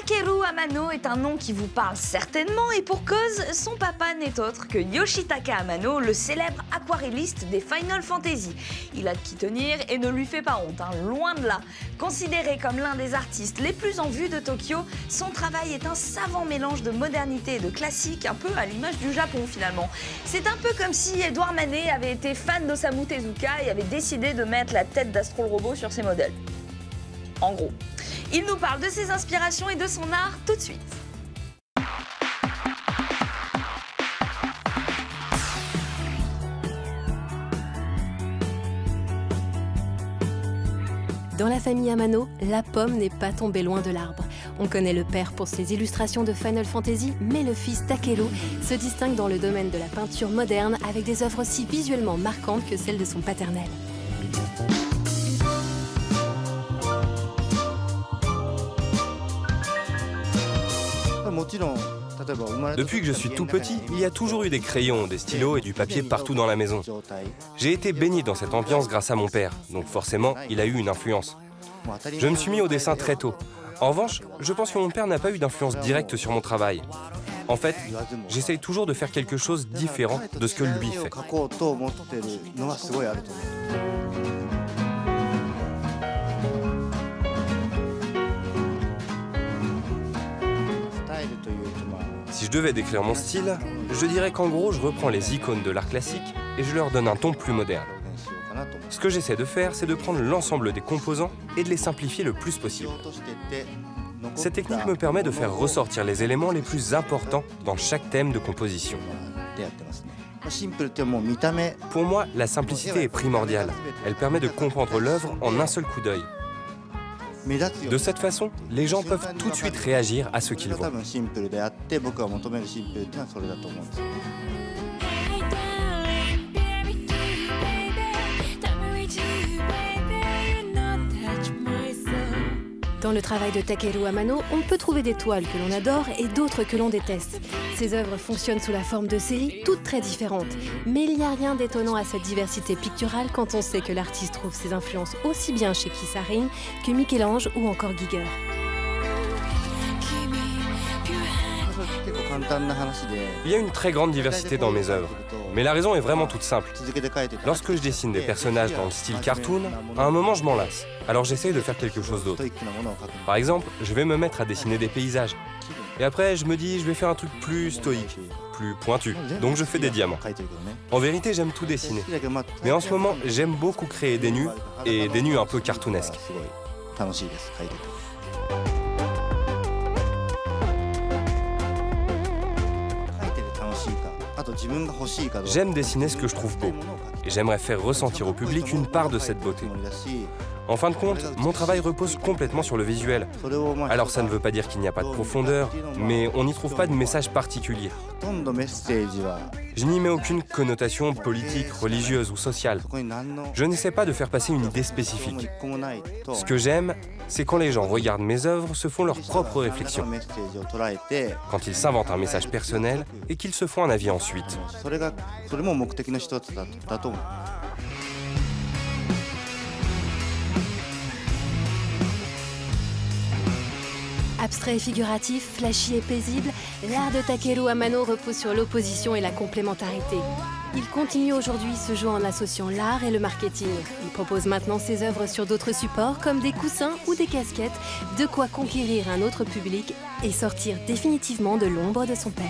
Takeru Amano est un nom qui vous parle certainement et pour cause, son papa n'est autre que Yoshitaka Amano, le célèbre aquarelliste des Final Fantasy. Il a de qui tenir et ne lui fait pas honte, loin de là. Considéré comme l'un des artistes les plus en vue de Tokyo, son travail est un savant mélange de modernité et de classique, un peu à l'image du Japon finalement. C'est un peu comme si Edouard Manet avait été fan d'Osamu Tezuka et avait décidé de mettre la tête d'Astro le robot sur ses modèles. En gros. Il nous parle de ses inspirations et de son art tout de suite. Dans la famille Amano, la pomme n'est pas tombée loin de l'arbre. On connaît le père pour ses illustrations de Final Fantasy, mais le fils Takeru se distingue dans le domaine de la peinture moderne avec des œuvres aussi visuellement marquantes que celles de son paternel. Depuis que je suis tout petit, il y a toujours eu des crayons, des stylos et du papier partout dans la maison. J'ai été baigné dans cette ambiance grâce à mon père, donc forcément, il a eu une influence. Je me suis mis au dessin très tôt. En revanche, je pense que mon père n'a pas eu d'influence directe sur mon travail. En fait, j'essaye toujours de faire quelque chose de différent de ce que lui fait. Si je devais décrire mon style, je dirais qu'en gros, je reprends les icônes de l'art classique et je leur donne un ton plus moderne. Ce que j'essaie de faire, c'est de prendre l'ensemble des composants et de les simplifier le plus possible. Cette technique me permet de faire ressortir les éléments les plus importants dans chaque thème de composition. Pour moi, la simplicité est primordiale. Elle permet de comprendre l'œuvre en un seul coup d'œil. De cette façon, les gens peuvent tout de suite réagir à ce qu'ils voient. Dans le travail de Takeru Amano, on peut trouver des toiles que l'on adore et d'autres que l'on déteste. Ces œuvres fonctionnent sous la forme de séries, toutes très différentes. Mais il n'y a rien d'étonnant à cette diversité picturale quand on sait que l'artiste trouve ses influences aussi bien chez Kisarin que Michel-Ange ou encore Giger. Il y a une très grande diversité dans mes œuvres, mais la raison est vraiment toute simple. Lorsque je dessine des personnages dans le style cartoon, à un moment je m'en lasse, alors j'essaye de faire quelque chose d'autre. Par exemple, je vais me mettre à dessiner des paysages, et après je me dis je vais faire un truc plus stoïque, plus pointu, donc je fais des diamants. En vérité, j'aime tout dessiner, mais en ce moment j'aime beaucoup créer des nus, et des nus un peu cartoonesques. J'aime dessiner ce que je trouve beau, et j'aimerais faire ressentir au public une part de cette beauté. En fin de compte, mon travail repose complètement sur le visuel. Alors ça ne veut pas dire qu'il n'y a pas de profondeur, mais on n'y trouve pas de message particulier. Je n'y mets aucune connotation politique, religieuse ou sociale. Je n'essaie pas de faire passer une idée spécifique. Ce que j'aime, c'est quand les gens regardent mes œuvres, se font leurs propres réflexions. Quand ils s'inventent un message personnel et qu'ils se font un avis ensuite. Abstrait et figuratif, flashy et paisible, l'art de Takeru Amano repose sur l'opposition et la complémentarité. Il continue aujourd'hui se jouant en associant l'art et le marketing. Il propose maintenant ses œuvres sur d'autres supports comme des coussins ou des casquettes, de quoi conquérir un autre public et sortir définitivement de l'ombre de son père.